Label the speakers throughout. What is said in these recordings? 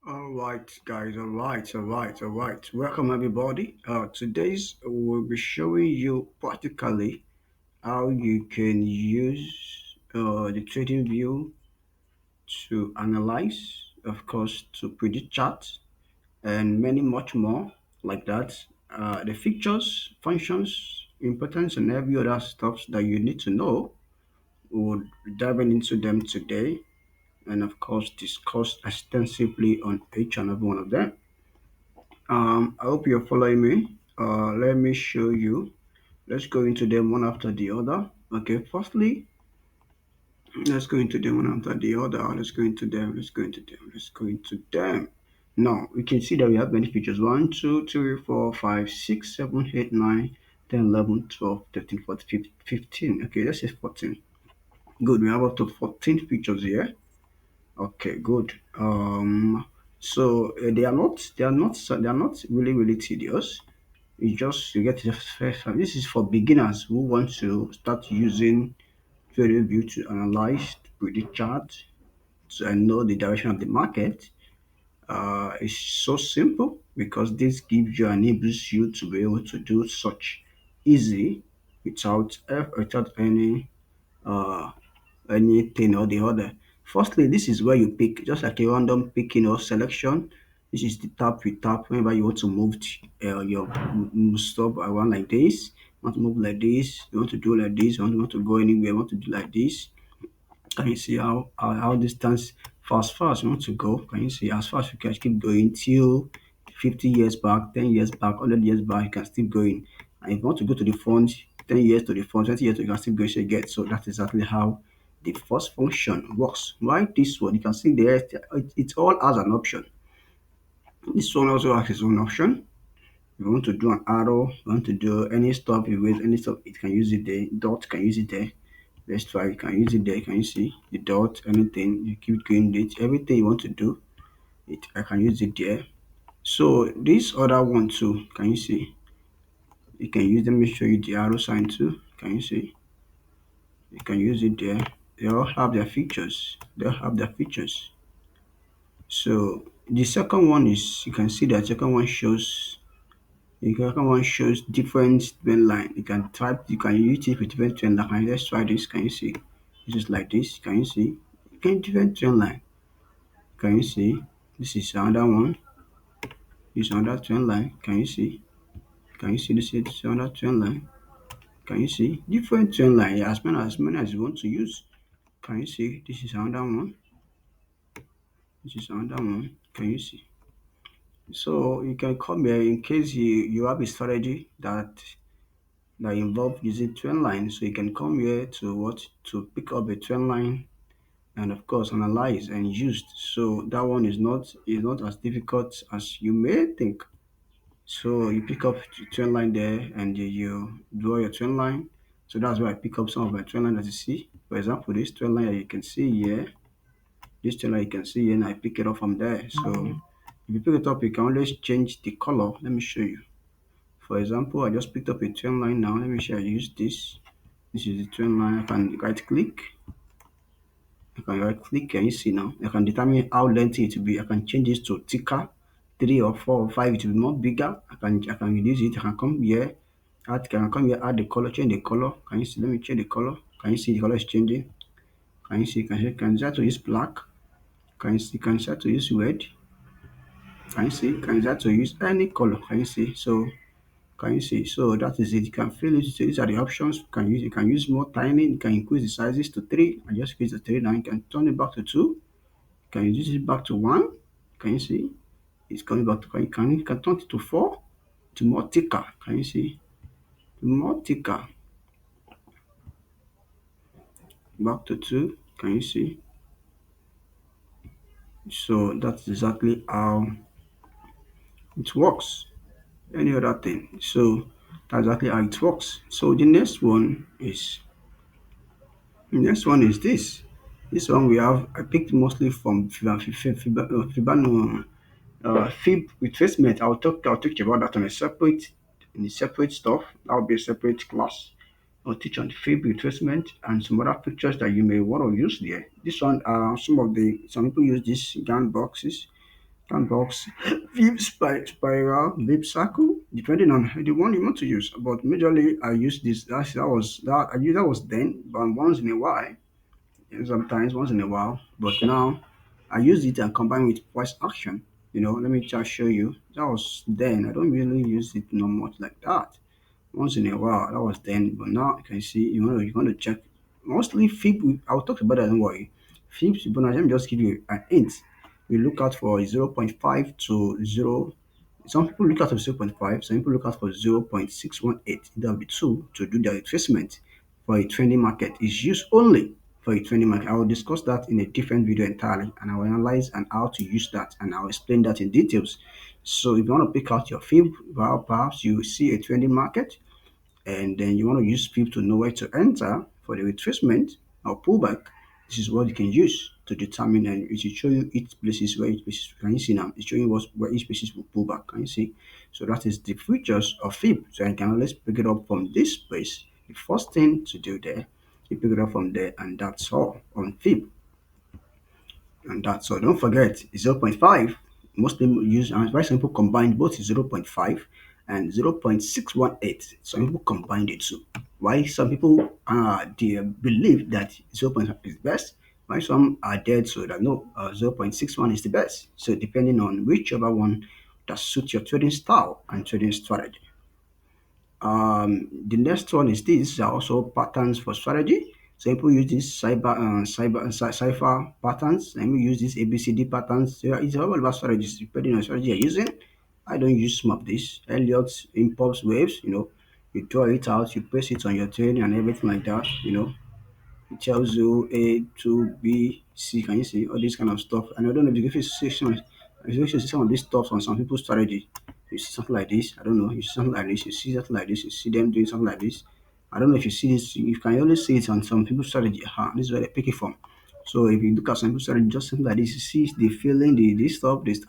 Speaker 1: All right, guys. All right. Welcome, everybody. Today's we'll be showing you practically how you can use the trading view to analyze, of course, to predict charts and many much more like that. The features, functions, importance, and every other stuff that you need to know. We'll dive into them today, and of course, discuss extensively on each and every one of them. I hope you're following me. Let me show you. Let's go into them one after the other. Okay, firstly, let's go into them one after the other. Let's go into them. Let's go into them. Let's go into them. Now, we can see that we have many features 1, 2, 3, 4, 5, 6, 7, 8, 9, 10, 11, 12, 13, 14, 15. Okay, let's say 14. Good. We have up to 14 features here. Okay, good. They are not really tedious. You get the first time. This is for beginners who want to start using trading view to analyze, predict charts, and know the direction of the market. It's so simple because this gives you enables you to be able to do such easy without uh anything or the other. Firstly, this is where you pick, just like a random picking or selection. This is the tap you tap whenever you want to move your stop around like this. You want to move like this. You want to do like this. You want to go anywhere. You want to do like this. Can you see how distance fast you want to go? Can you see as fast you can keep going till 50 years back, 10 years back, 100 years back, you can still going. And if you want to go to the front, 10 years to the front, 20 years to you can still go so you get. So that's exactly how the first function works. Right? This one you can see there it all has an option. This one also has its own option. If you want to do an arrow, you want to do any stuff, you with any stuff, it can use it there. Dot can use it there. Let's try. You can use it there. Can you see the dot? Anything you keep going it. Everything you want to do, it I can use it there. So this other one too. Can you see? You can use. Let me show you the arrow sign too. Can you see? You can use it there. They all have their features. They all have their features. So the second one is you can see that second one shows. The second one shows different trend line. You can type. You can use it with different trend line. Let's try this. Can you see? This is like this. Can you see? You can different trend line. Can you see? This is another one. This is another trend line. Can you see? Can you see this is another trend line? Can you see? Different trend line. Yeah, as many as you want to use. Can you see? This is another one. This is another one. Can you see? So you can come here in case you have a strategy that involve using trend line. So you can come here to pick up a trend line and of course analyze and use. So that one is not as difficult as you may think. So you pick up the trend line there and you draw your trend line. So that's where I pick up some of my trend line that you see. For example, this trend line that you can see here, this trend line you can see here, and I pick it up from there. So if you pick it up, you can always change the color. Let me show you. For example, I just picked up a trend line now. Let me show you. I use this. This is the trend line. I can right click. I can right click. Can you see now? I can determine how lengthy it will be. I can change this to thicker, 3 or 4 or 5. It will be more bigger. I can reduce it. I can come here. Add the color. Change the color. Can you see? Let me change the color. Can you see the color is changing? Can you see? Can you start to use black? Can you see? Can you start to use red? Can you see? Can you start to use any color? Can you see? So can you see? So that is it. You can fill it. So these are the options. You can use more tiny. You can increase the sizes to 3. I just increase the 3 now. You can turn it back to 2. You can use it back to 1. Can you see? It's coming back to you can turn it to 4 to more thicker. Can you see? More thicker. Back to 2. Can you see? So that's exactly how it works. Any other thing. So that's exactly how it works. So the next one is this. This one we have I picked mostly from Fibano Fib retracement. I'll teach about that on a separate stuff. That will be a separate class. I'll teach on Fib retracement and some other pictures that you may want to use there. This one some people use these GAN boxes Sandbox, spiral, VIP circle, depending on the one you want to use. But majorly, I use this. That was then, but once in a while, sometimes once in a while. But now, I use it and combine with voice action. Let me just show you. That was then. I don't really use it not much like that. Once in a while, that was then. But now you can see you want to check. Mostly FIB. I'll talk about that. Don't worry. FIB, but let me just give you an hint. We look out for 0.5 to 0. Some people look out for 0.5, some people look out for 0.618. That will be two to do the retracement for a trending market. Is used only for a trending market. I will discuss that in a different video entirely, and I will analyze and how to use that, and I'll explain that in details. So if you want to pick out your FIB, well, perhaps you see a trending market and then you want to use FIB to know where to enter for the retracement or pullback. This is what you can use to determine, and it will show you each places where each places, can you see now? It's showing us where each places will pull back. Can you see? So that is the features of FIB. So I can always pick it up from this place. The first thing to do there, you pick it up from there, and that's all on FIB. And that's all. Don't forget 0.5. Most people use, and very simple, combine both 0.5 and 0.618. Some people combine the two. Why some people they believe that 0.5 is best, why some are dead so that no, 0.61 is the best. So depending on whichever one that suits your trading style and trading strategy. The next one is these are also patterns for strategy. So people use these cipher patterns, and we use these ABCD patterns. So it's all about strategies depending on strategy you're using. I don't use some of these. Elliot's impulse waves, you draw it out, you place it on your train and everything like that. It tells you A to B, C. Can you see all this kind of stuff? And I don't know if you see some of these stuff on some people's strategy. You see something like this. I don't know. You see something like this. You see something like this. You see them doing something like this. I don't know if you see this. You can only see it on some people's strategy. This is where they pick it from. So if you look at some people's strategy, just something like this, you see the feeling, this stuff, this.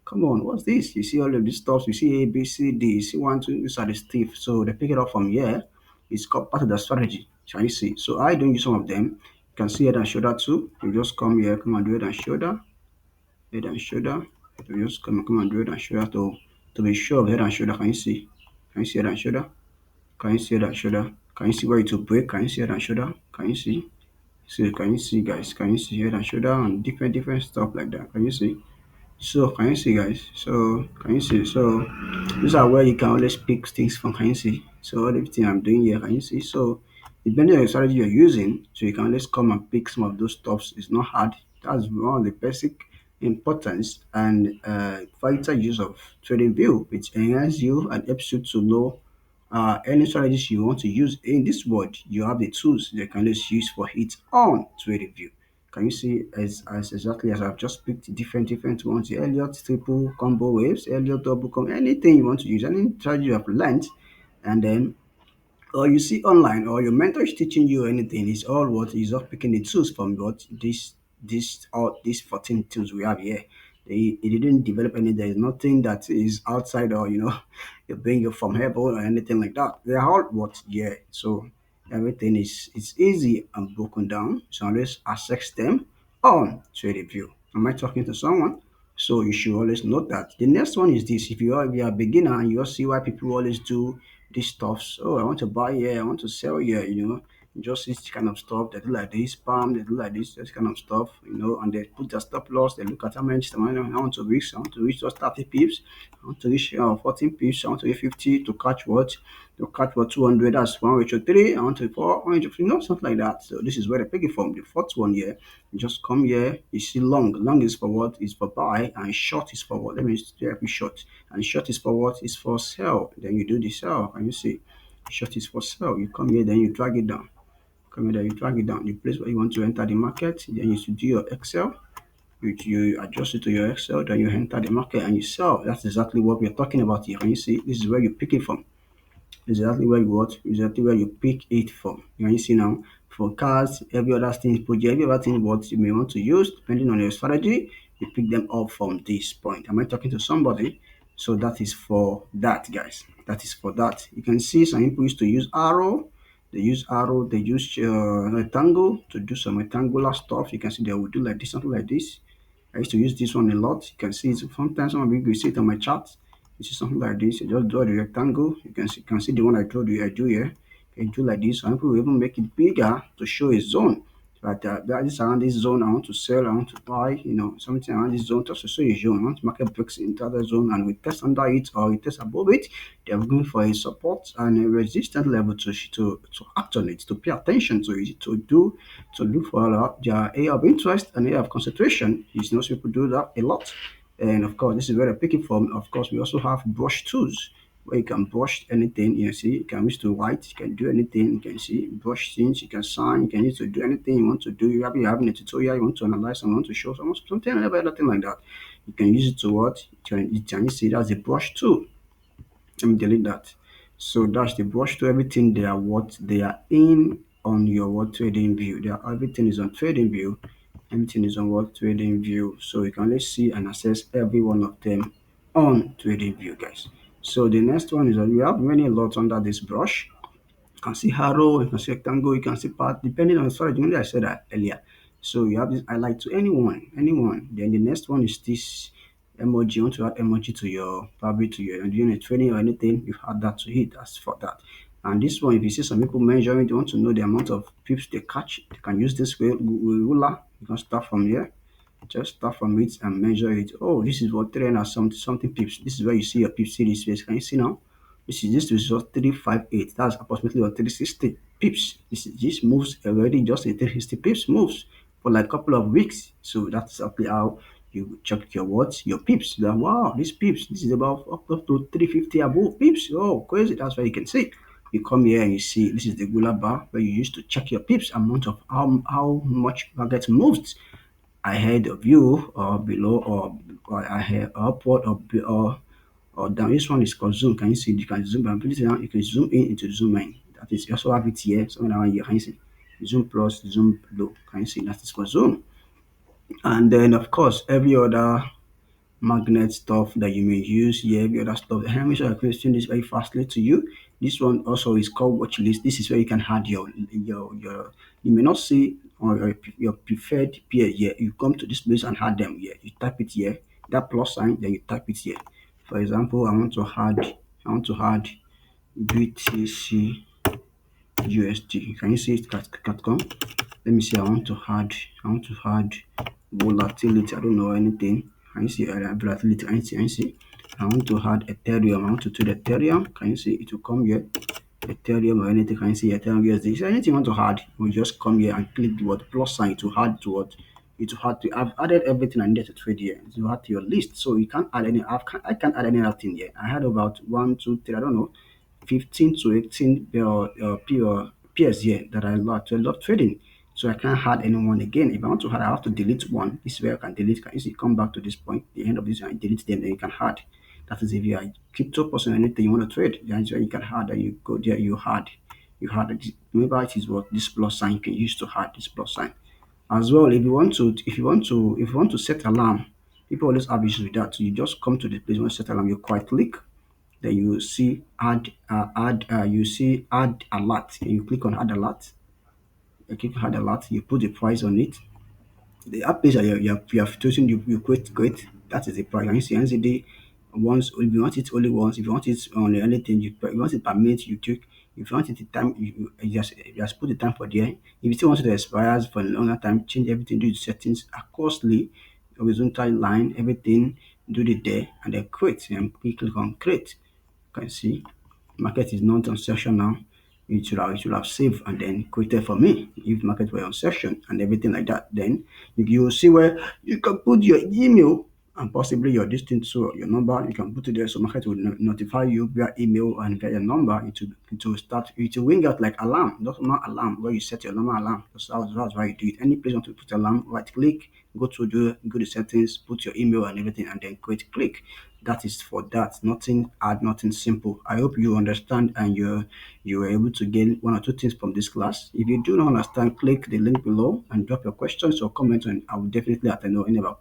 Speaker 1: Come on, what's this? You see all of these stuff. You see A, B, C, D. You see one, two. These are the stuff. So they pick it up from here. It's called part of the strategy. Can you see? So I don't use some of them. You can see head and shoulder too. You just come here, come and do head and shoulder, head and shoulder. You just come and do head and shoulder to be sure of head and shoulder. Can you see? Can you see head and shoulder? Can you see head and shoulder? Can you see where it will break? Can you see head and shoulder? Can you see? So can you see, guys? Can you see head and shoulder and different stuff like that? Can you see? So can you see, guys? So can you see? So these are where you can always pick things from. Can you see? So everything I'm doing here, can you see? So depending on the strategy you're using, so you can always come and pick some of those stuffs. It's not hard. That's one of the basic importance and vital use of TradingView, which enhances you and helps you to know any strategies you want to use in this world. You have the tools you can always use for it on TradingView. Can you see as exactly as I've just picked different ones? The Elliott triple combo waves, Elliott double combo, anything you want to use, any strategy you have learned, and then or you see online or your mentor is teaching you anything, it's all what is just picking the tools from what these 14 tools we have here. They didn't develop any, there is nothing that is outside or you bring it from heaven or anything like that. They're all what here. So everything is it's easy and broken down. So always access them on TradingView. Am I talking to someone? So you should always note that. The next one is this. If you are a beginner and you all see why people always do this stuff. So I want to buy here, I want to sell here, just this kind of stuff. They do like this, spam, they do like this kind of stuff, and they put their stop loss, they look at how much time I want to reach. I want to reach just 30 pips, I want to reach 14 pips, I want to reach 50 to catch what? To catch what 200, that's 1 ratio 3, I want to 4, 1 ratio 3, something like that. So this is where they pick it from. The fourth one here, you just come here, you see long. Long is for what? Is for buy, and short is for what? Let me be short. And short is for what? Is for sell. Then you do the sell, and you see short is for sell. You come here, then you drag it down. Come here, then you drag it down. The place where you want to enter the market, then you should do your Excel. You adjust it to your Excel, then you enter the market and you sell. That's exactly what we're talking about here. And you see, this is where you pick it from. Exactly where you what? Exactly where you pick it from. You see now, for cars, every other thing, project, every other thing what you may want to use, depending on your strategy, you pick them up from this point. Am I talking to somebody? So that is for that, guys. That is for that. You can see some people used to use arrow. They use arrow. They use rectangle to do some rectangular stuff. You can see they will do like this, something like this. I used to use this one a lot. You can see it sometimes. Some of you see it on my chart. You see something like this. You just draw the rectangle. You can see the one I told you I do here. You can do like this. Some people will even make it bigger to show a zone. But that is around this zone. I want to sell. I want to buy. Something around this zone just to show a zone. I want to market breaks into other zone and we test under it or we test above it. They are looking for a support and a resistance level to act on it, to pay attention to it, to look for their area of interest and area of concentration. You know, people do that a lot. And of course, this is where they're picking from. Of course, we also have brush tools where you can brush anything. You see, you can use to write, you can do anything. You can see brush things, you can sign, you can use to do anything you want to do. You're having a tutorial, you want to analyze, someone to show someone something, anything like that. You can use it to what? You can see that's a brush tool. Let me delete that. So that's the brush to everything. They are what they are in on your what trading view. They are everything is on trading view. Everything is on what trading view. So you can only see and access every one of them on trading view, guys. So the next one is that we have many lots under this brush. You can see arrow, you can see rectangle, you can see path, depending on the storage. Only I said that earlier. So you have this highlight to anyone. Then the next one is this emoji. You want to add emoji to your probably to your doing training or anything, you add that to it. That's for that. And this one, if you see some people measuring, they want to know the amount of pips they catch, they can use this ruler. You can start from here. Just start from it and measure it. Oh, this is what 300 something pips. This is where you see your pips. See this space. Can you see now? This is what 358. That's approximately what 360 pips. This moves already just a 360 pips moves for like a couple of weeks. So that's exactly how you check your what your pips. Then wow, this pips. This is about up to 350 above pips. Oh, crazy. That's why you can see. You come here and you see this is the ruler bar where you use to check your pips amount of how much market moves ahead of you or below or ahead upward or down. This one is called zoom. Can you see? You can zoom and put it down. You can zoom in into zoom in. That is you also have it here. Somewhere around here. Can you see? Zoom plus, zoom below. Can you see? That is for zoom. And then of course every other magnet stuff that you may use here, every other stuff. Let me show question this very fastly to you. This one also is called watch list. This is where you can add your you may not see or your preferred peer here. You come to this place and add them here. You type it here, that plus sign, then you type it here. For example, I want to add BTC USD. Can you see it? Catcom. Let me see. I want to add volatility. I don't know anything. Can you see volatility? Can you see? I want to add Ethereum. I want to trade Ethereum. Can you see? It will come here. Ethereum or anything. Can you see Ethereum USD? Is there anything you want to add? You just come here and click the word plus sign to add to what. It will add to. I've added everything I needed to trade here. It will add to your list. So you can't add any. I can't add any other thing here. I had about 1, 2, 3. I don't know. 15 to 18 peers here that I love trading. So I can't add anyone again. If I want to add, I have to delete one. This is where I can delete. Can you see? Come back to this point, the end of this, and delete them. Then you can add. That is if you are a crypto person, anything you want to trade. That's where you can add. And you go there, you add. You add. Remember, it is what this plus sign you can use to add this plus sign. As well, if you want to set alarm, people always have issues with that. So you just come to the place where you set alarm. You quite click then you see add alert. And you click on add alert. You click add alert. You put the price on it. The app page that you have chosen, you create. That is the price. And you see NZD once. If you want it only once, if you want it on anything, you want it per minute, you take. If you want it the time, you just put the time for there. If you still want it to expire for a longer time, change everything, do the settings accordingly, horizontal line, everything, do it there, and then create. And click on create. You can see market is not on session now. It should have saved and then created for me if market were on session and everything like that. Then you will see where you can put your email and possibly your distance, so your number. You can put it there so market will notify you via email and via your number. It will ring out like alarm, not alarm where you set your normal alarm. That's why you do it. Any place you want to put alarm, right click, go to the settings, put your email and everything, and then click. That is for that. Nothing hard, nothing simple. I hope you understand and you were able to gain one or two things from this class. If you do not understand, click the link below and drop your questions or comments, and I will definitely attend to any of our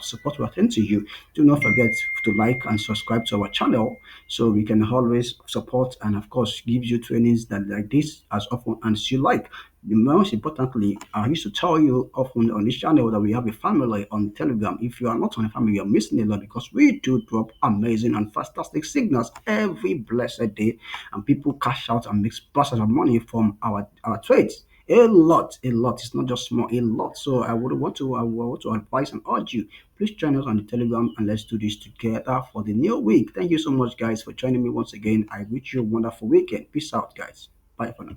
Speaker 1: support will attend to you. Do not forget to like and subscribe to our channel so we can always support and, of course, give you trainings that like this as often as you like. Most importantly, I used to tell you often on this channel that we have a family on Telegram. If you are not on a family, you're missing a lot because we do drop amazing and fantastic signals every blessed day, and people cash out and make splashes of money from our trades. A lot, a lot. It's not just small, a lot. So I would want to advise and urge you. Please join us on the Telegram and let's do this together for the new week. Thank you so much, guys, for joining me once again. I wish you a wonderful weekend. Peace out, guys. Bye for now.